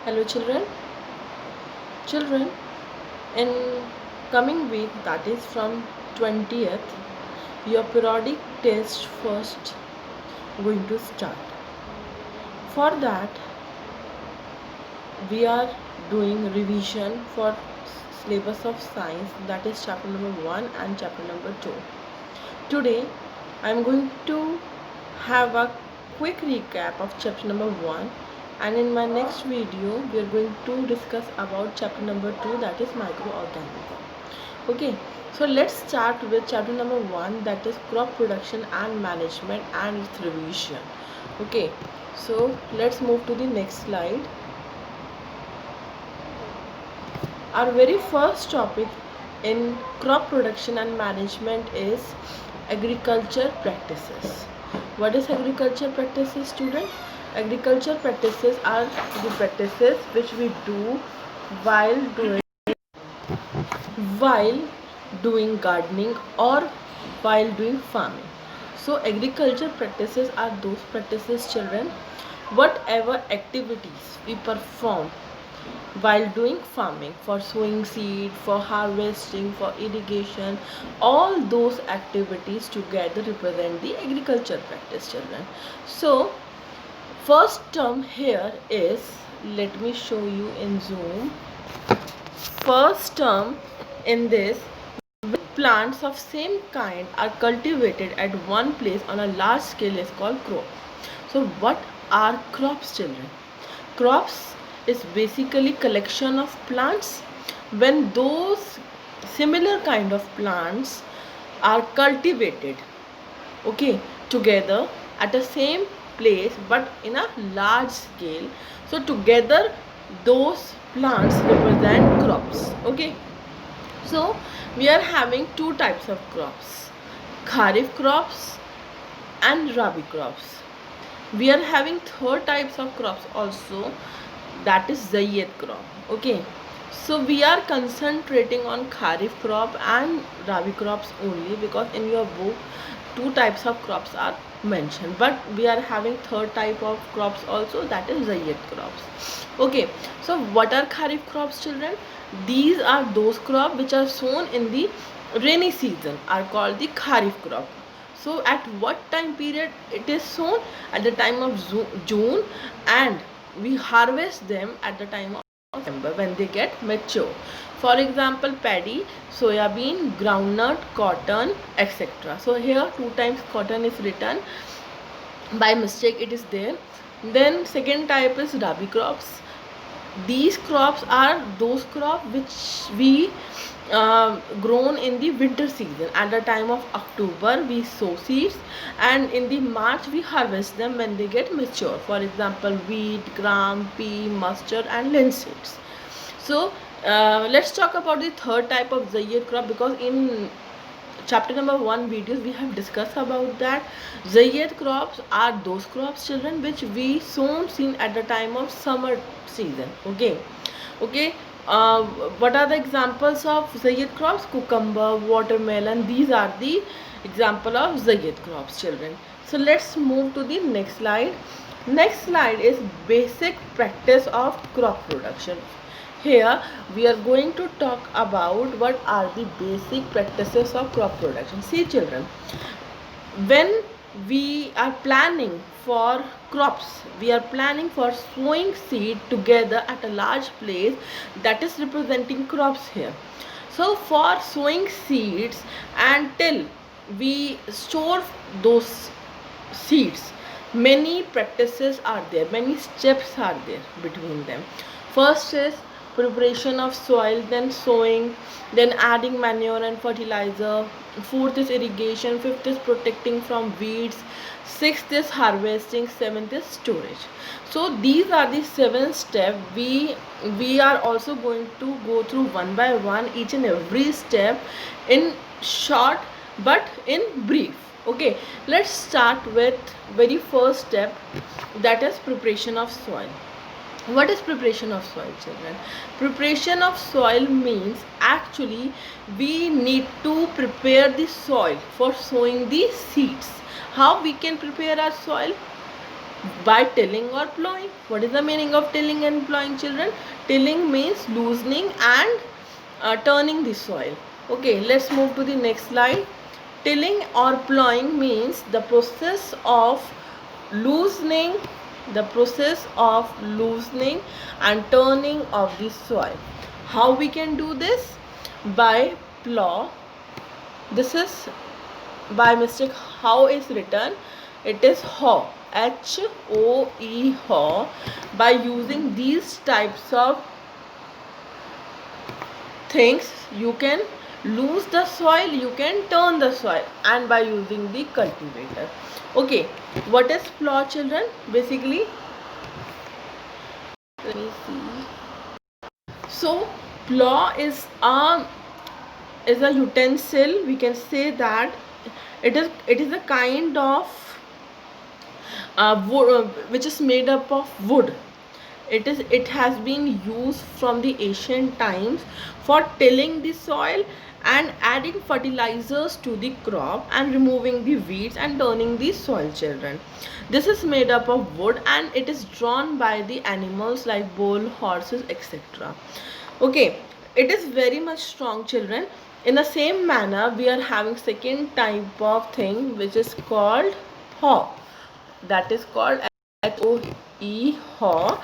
Hello children. Children, in coming week, that is from 20th, your periodic test first going to start. For that, we are doing revision for syllabus of science, that is chapter number 1 and chapter number 2. Today, I am going to have a quick recap of chapter number 1, and in my next video we are going to discuss about chapter number 2, that is microorganism. Okay, so let's start with chapter number 1, that is crop production and management and its revision. Okay, so let's move to the next slide. Our very first topic in crop production and management is agriculture practices. What is agriculture practices, student? Agriculture practices are the practices which we do while doing gardening or while doing farming. So agriculture practices are those practices, children, whatever activities we perform while doing farming, for sowing seed, for harvesting, for irrigation, all those activities together represent the agriculture practice, children. So first term here is, let me show you in zoom. First term in this, plants of same kind are cultivated at one place on a large scale is called crop. So what are crops, children? Crops is basically collection of plants. When those similar kind of plants are cultivated, okay, together at the same place but in a large scale, so together those plants represent crops. Okay, so we are having two types of crops, kharif crops and rabi crops. We are having third types of crops also, that is zayyat crop. Okay, so we are concentrating on kharif crop and rabi crops only because in your book two types of crops are mentioned, but we are having third type of crops also, that is zayyat crops. Okay, so what are kharif crops, children? These are those crops which are sown in the rainy season are called the kharif crop. So at what time period it is sown? At the time of June, and we harvest them at the time of December when they get mature. For example, paddy, soyabean, groundnut, cotton, etc. So here two times cotton is written by mistake, it is there. Then second type is rabi crops. These crops are those crops which we grown in the winter season. At the time of October we sow seeds, and in the March we harvest them when they get mature. For example, wheat, gram, pea, mustard and linseeds. So let's talk about the third type of zayyat crop, because in chapter number 1 videos we have discussed about that. Zayyat crops are those crops, children, which we sown seen at the time of summer season. Okay, what are the examples of zayyat crops? Cucumber, watermelon, these are the example of zayyat crops, children. So let's move to the next slide. Next slide is basic practice of crop production. Here we are going to talk about what are the basic practices of crop production. See, children, when we are planning for crops, we are planning for sowing seed together at a large place, that is representing crops here. So for sowing seeds until we store those seeds, many practices are there, many steps are there between them. First is preparation of soil, then sowing, then adding manure and fertilizer. Fourth is irrigation, fifth is protecting from weeds, sixth is harvesting, seventh is storage. So these are the 7 steps. We are also going to go through one by one each and every step in short but in brief. Okay, let's start with very first step, that is preparation of soil. What is preparation of soil, children? Preparation of soil means actually we need to prepare the soil for sowing the seeds. How we can prepare our soil? by tilling or plowing. What is the meaning of tilling and plowing, children? Tilling means loosening and turning the soil. Okay, let's move to the next slide. Tilling or plowing means the process of loosening and turning of the soil. How we can do this? By plow. This is by mistake how is written. It is hoe, HOE, hoe. By using these types of things, you can lose the soil, you can turn the soil, and by using the cultivator. Okay, what is plow, children? Basically, let me see. So plow is a utensil. We can say that it is a kind of wood, which is made up of wood. It has been used from the ancient times for tilling the soil and adding fertilizers to the crop and removing the weeds and turning the soil, children. This is made up of wood and it is drawn by the animals like bull, horses, etc. Okay, it is very much strong, children. In the same manner, we are having second type of thing which is called hoe. That is called HOE, hoe.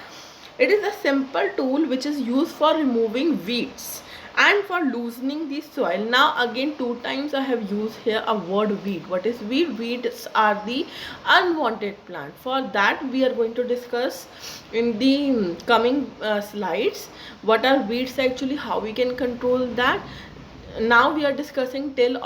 It is a simple tool which is used for removing weeds and for loosening the soil. Now again, two times I have used here a word weed. What is weed? Weeds are the unwanted plant. For that we are going to discuss in the coming slides. What are weeds actually? How we can control that? Now we are discussing tilling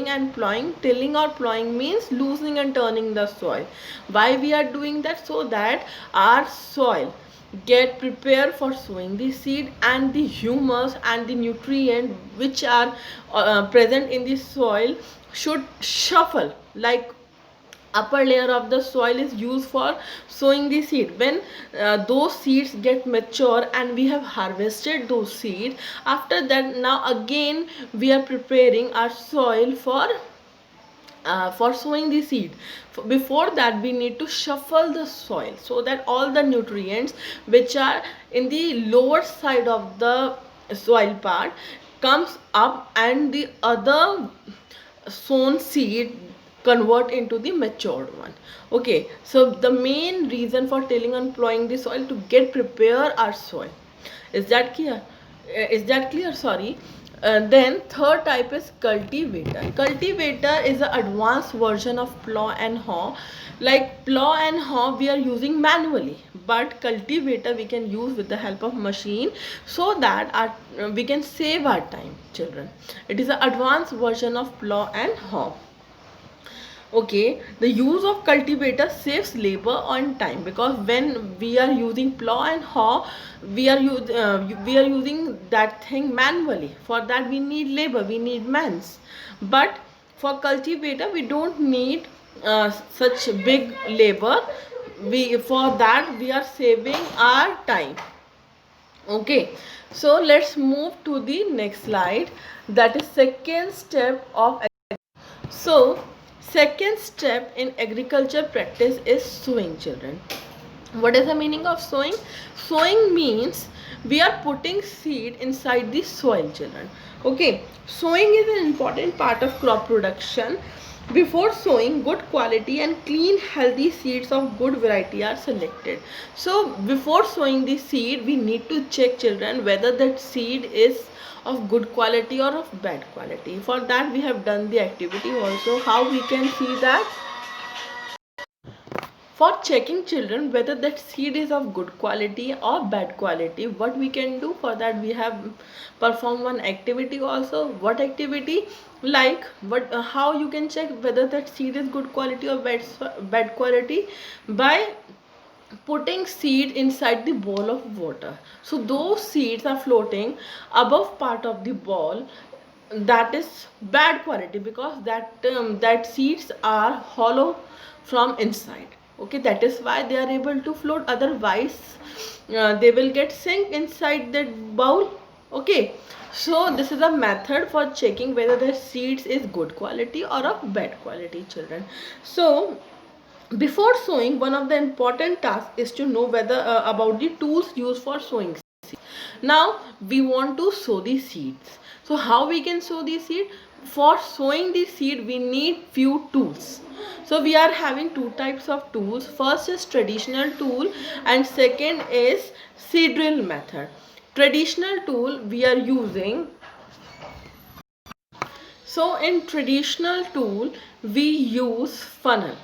and plowing. Tilling or plowing means loosening and turning the soil. Why we are doing that? So that our soil get prepared for sowing the seed, and the humus and the nutrient which are present in the soil should shuffle, like upper layer of the soil is used for sowing the seed. When those seeds get mature and we have harvested those seeds, after that now again we are preparing our soil for sowing the seed. Before that we need to shuffle the soil so that all the nutrients which are in the lower side of the soil part comes up and the other sown seed convert into the matured one. Okay, so the main reason for tilling and plowing the soil to get prepare our soil. Is that clear? Sorry. Then third type is cultivator. Cultivator is an advanced version of plow and hoe. Like plow and hoe we are using manually, but cultivator we can use with the help of machine, so that we can save our time, children. It is an advanced version of plow and hoe. Okay, the use of cultivator saves labor on time, because when we are using plow and hoe, we are using that thing manually. For that we need labor, we need mans. But for cultivator we don't need such big labor. For that we are saving our time. Okay, so let's move to the next slide. That is second step of. So second step in agriculture practice is sowing, children. What is the meaning of sowing? Sowing means we are putting seed inside the soil, children. Okay, sowing is an important part of crop production. Before sowing, good quality and clean healthy seeds of good variety are selected. So before sowing the seed, we need to check, children, whether that seed is of good quality or of bad quality. For that we have done the activity also. How we can see that? For checking, children, whether that seed is of good quality or bad quality, what we can do? For that we have performed one activity also. What activity? Like how you can check whether that seed is good quality or bad quality? By putting seed inside the bowl of water. So those seeds are floating above part of the bowl, that is bad quality, because that seeds are hollow from inside. Okay, that is why they are able to float. Otherwise they will get sink inside that bowl. Okay, so this is a method for checking whether the seeds is good quality or of bad quality, children. So Before sowing, one of the important tasks is to know whether about the tools used for sowing seeds. Now we want to sow the seeds. So how we can sow the seed? For sowing the seed, we need few tools. So we are having two types of tools. First is traditional tool and second is seed drill method. Traditional tool we are using. So in traditional tool we use funnel.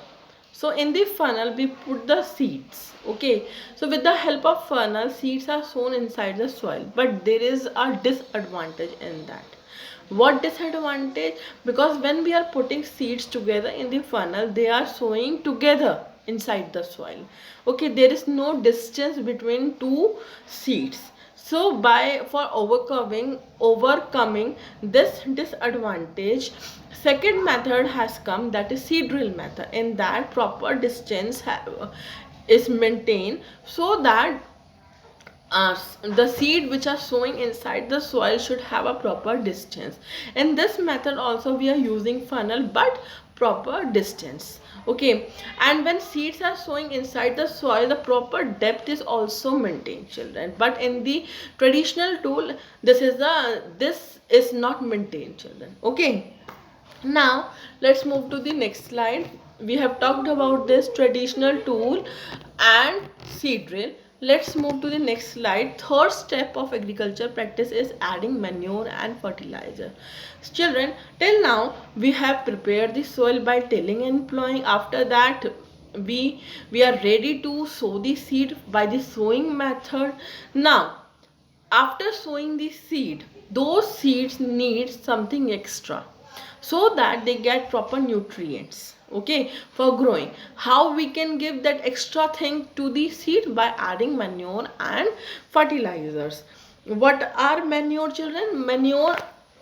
So in the funnel we put the seeds. Okay, so with the help of funnel, seeds are sown inside the soil, but there is a disadvantage in that. What disadvantage? Because when we are putting seeds together in the funnel, they are sowing together inside the soil. Okay, there is no distance between two seeds. So by for overcoming this disadvantage, second method has come, that is seed drill method. In that, proper distance is maintained so that the seed which are sowing inside the soil should have a proper distance. In this method also we are using funnel, but proper distance. Okay, and when seeds are sowing inside the soil, the proper depth is also maintained, children. But in the traditional tool, this is not maintained, children. Okay, now let's move to the next slide. We have talked about this traditional tool and seed drill. Let's move to the next slide. Third step of agriculture practice is adding manure and fertilizer. Children, till now we have prepared the soil by tilling and plowing. After that, we are ready to sow the seed by the sowing method. Now after sowing the seed, those seeds need something extra so that they get proper nutrients, okay, for growing. How we can give that extra thing to the seed? By adding manure and fertilizers. What are manure, children? Manure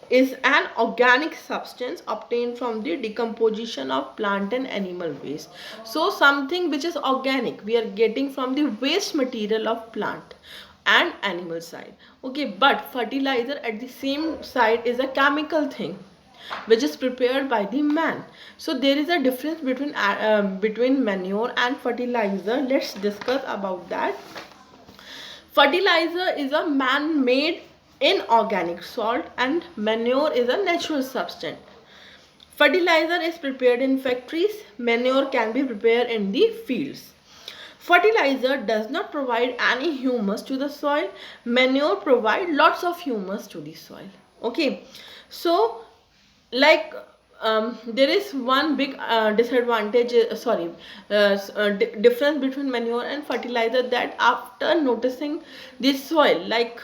is an organic substance obtained from the decomposition of plant and animal waste. So something which is organic we are getting from the waste material of plant and animal side. Okay, but fertilizer at the same side is a chemical thing which is prepared by the man. So there is a difference between manure and fertilizer. Let's discuss about that. Fertilizer is a man-made inorganic salt and manure is a natural substance. Fertilizer is prepared in factories, manure can be prepared in the fields. Fertilizer does not provide any humus to the soil, manure provide lots of humus to the soil. Okay, so like there is one big disadvantage, difference between manure and fertilizer, that after noticing the soil, like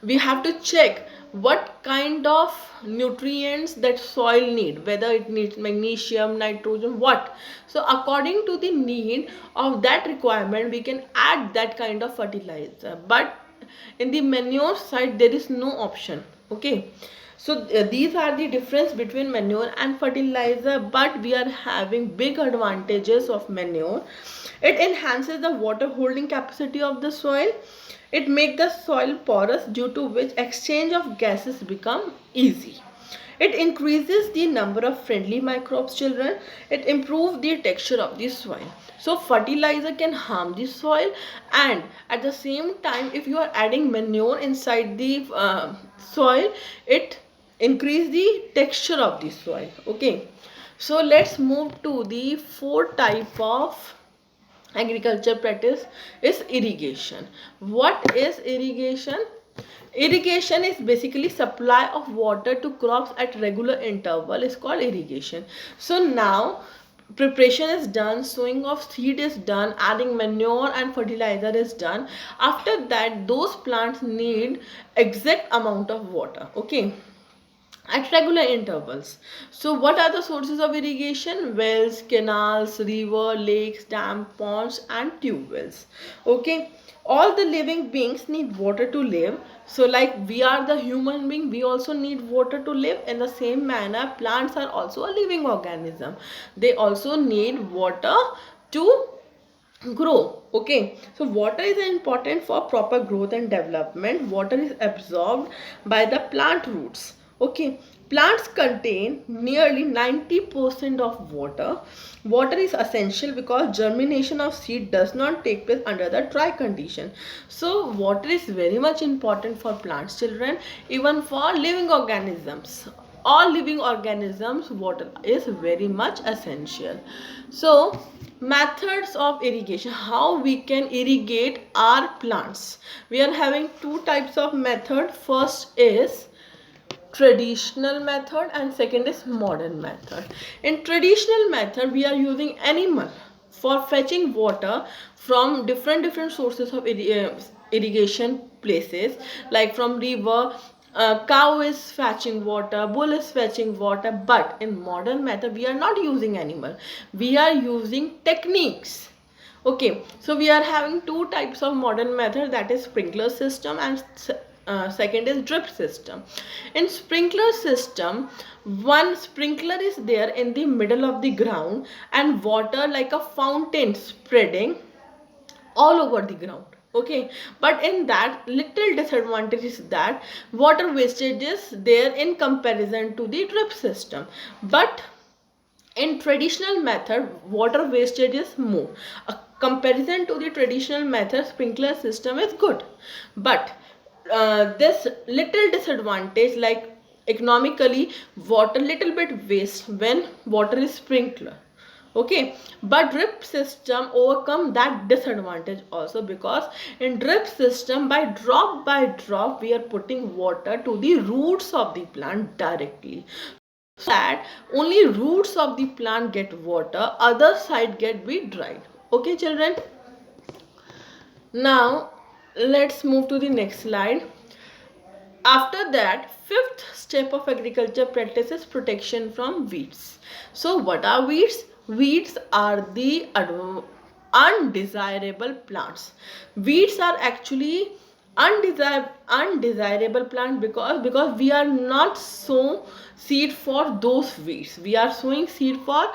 we have to check what kind of nutrients that soil need, whether it needs magnesium, nitrogen, what. So according to the need of that requirement we can add that kind of fertilizer, but in the manure side there is no option. Okay, so these are the difference between manure and fertilizer, but we are having big advantages of manure. It enhances the water holding capacity of the soil. It makes the soil porous, due to which exchange of gases become easy. It increases the number of friendly microbes, children. It improves the texture of the soil. So fertilizer can harm the soil, and at the same time if you are adding manure inside the soil, it increase the texture of the soil. Okay, so let's move to the fourth type of agriculture practice is irrigation. What is irrigation? Irrigation is basically supply of water to crops at regular interval is called irrigation. So now preparation is done, sowing of seed is done, adding manure and fertilizer is done. After that those plants need exact amount of water, okay, at regular intervals. So what are the sources of irrigation? Wells, canals, river, lakes, dam, ponds and tube wells. Okay, all the living beings need water to live. So like we are the human being, we also need water to live. In the same manner plants are also a living organism, they also need water to grow. Okay, so water is important for proper growth and development. Water is absorbed by the plant roots. Okay, Plants contain nearly 90% of water. Water is essential because germination of seed does not take place under the dry condition. So water is very much important for plants, children, even for living organisms. All living organisms, water is very much essential. So methods of irrigation, how we can irrigate our plants. We are having two types of method. First is traditional method and second is modern method. In traditional method, we are using animal for fetching water from different sources of irrigation places, like from river. Cow is fetching water, bull is fetching water. But in modern method, we are not using animal, we are using techniques. Okay, so we are having two types of modern method, that is sprinkler system and second is drip system. In sprinkler system, one sprinkler is there in the middle of the ground and water like a fountain spreading all over the ground. Okay, but in that, little disadvantage is that water wastage is there in comparison to the drip system. But in traditional method, water wastage is more. A comparison to the traditional method, sprinkler system is good. But this little disadvantage, like economically water little bit waste when water is sprinkler. Okay, but drip system overcome that disadvantage also, because in drip system, by drop we are putting water to the roots of the plant directly, that only roots of the plant get water, other side get be dried. Okay, children, now let's move to the next slide. After that, fifth step of agriculture practice is protection from weeds. So what are weeds? Weeds are the undesirable plants. Weeds are actually undesirable plant because we are not sow seed for those weeds, we are sowing seed for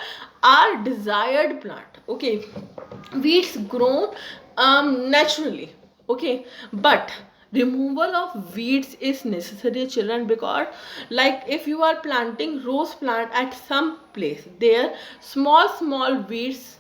our desired plant. Okay, weeds grow naturally. Okay, but removal of weeds is necessary, children, because like if you are planting rose plant at some place, there small weeds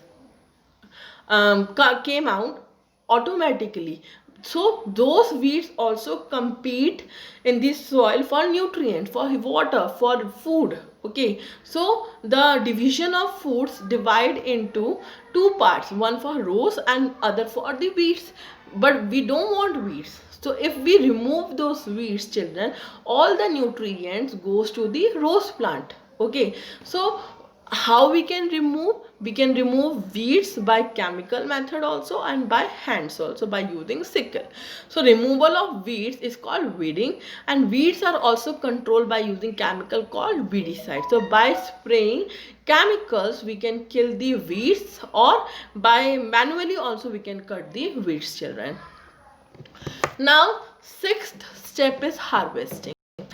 came out automatically. So those weeds also compete in the soil for nutrients, for water, for food. Okay, so the division of foods divide into two parts, one for rose and other for the weeds. But we don't want weeds, so if we remove those weeds, children, all the nutrients goes to the rose plant. Okay, so how we can remove? We can remove weeds by chemical method also and by hands also, by using sickle. So removal of weeds is called weeding, and weeds are also controlled by using chemical called weedicide. So by spraying chemicals we can kill the weeds, or by manually also we can cut the weeds, children. Now sixth step is harvesting.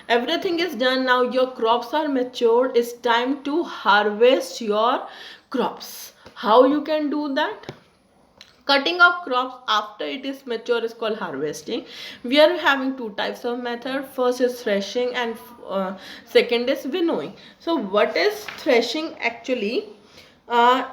Everything is done, now your crops are matured, it's time to harvest your crops. How you can do that? Cutting of crops after it is mature is called harvesting. We are having two types of method. First is threshing and second is winnowing. So what is threshing actually?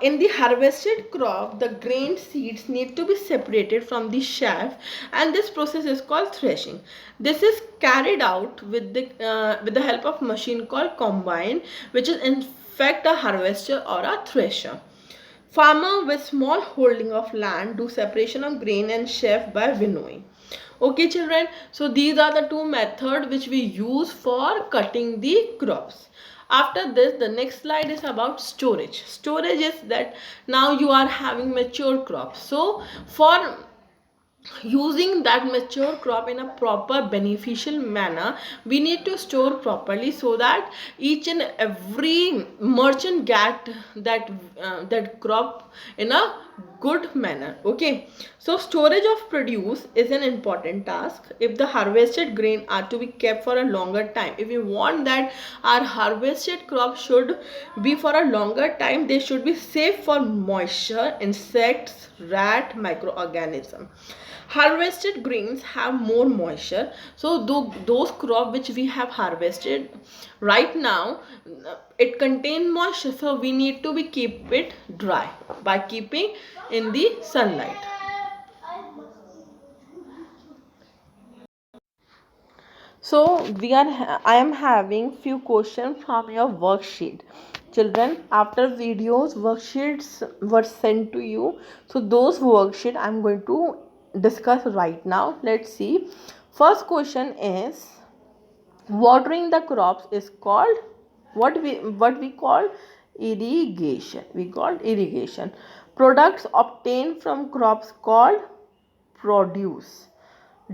In the harvested crop, the grain seeds need to be separated from the chaff, and this process is called threshing. This is carried out with the help of machine called combine, which is in fact a harvester or a thresher. Farmer with small holding of land do separation of grain and chaff by winnowing. Okay, children, so these are the two methods which we use for cutting the crops. After this, the next slide is about storage. Storage is that now you are having mature crops. So for using that mature crop in a proper beneficial manner, we need to store properly, so that each and every merchant get that crop in a good manner. Okay, so storage of produce is an important task. If the harvested grain are to be kept for a longer time, if we want that our harvested crop should be for a longer time, they should be safe for moisture, insects, rat, microorganism. Harvested grains have more moisture, so those crop which we have harvested right now, it contain moisture, so we need to be keep it dry by keeping in the sunlight. So I am having few questions from your worksheet. Children, after videos worksheets were sent to you, so those worksheet I'm going to discuss right now. Let's see. First question is, watering the crops is called what we call irrigation. We called irrigation. Products obtained from crops called produce.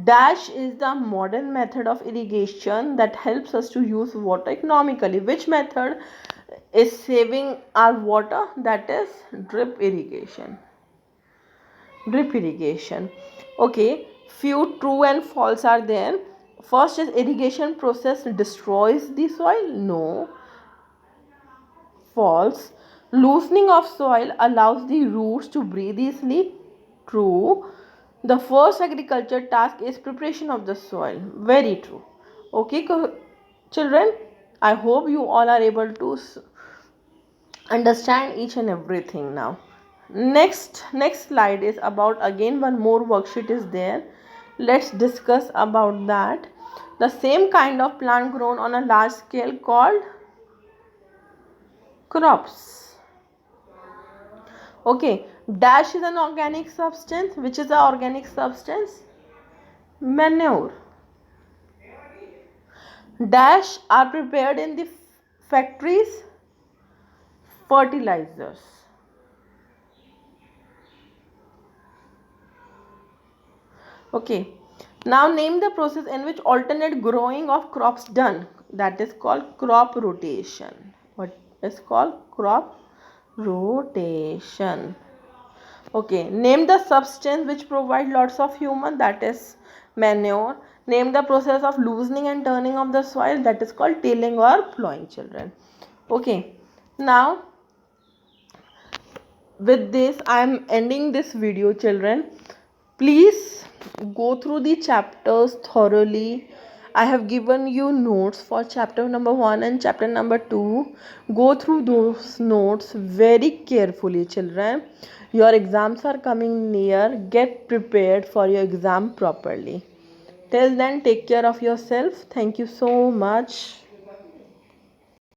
Dash is the modern method of irrigation that helps us to use water economically. Which method is saving our water? That is drip irrigation. Drip irrigation. Okay, few true and false are there. First is, irrigation process destroys the soil. No. False. Loosening of soil allows the roots to breathe easily. True. The first agriculture task is preparation of the soil. Very true. Okay, children, I hope you all are able to understand each and everything now. Next slide is about, again one more worksheet is there. Let's discuss about that. The same kind of plant grown on a large scale called crops. Okay, dash is an organic substance. Which is the organic substance? Manure. Dash are prepared in the factories. Fertilizers. Okay, now name the process in which alternate growing of crops done. That is called crop rotation. What is called crop rotation? Okay, name the substance which provide lots of humus. That is manure. Name the process of loosening and turning of the soil. That is called tilling or plowing, children. Okay, now with this I am ending this video, children. Please go through the chapters thoroughly. I have given you notes for chapter number 1 and chapter number 2. Go through those notes very carefully, children. Your exams are coming near. Get prepared for your exam properly. Till then, take care of yourself. Thank you so much.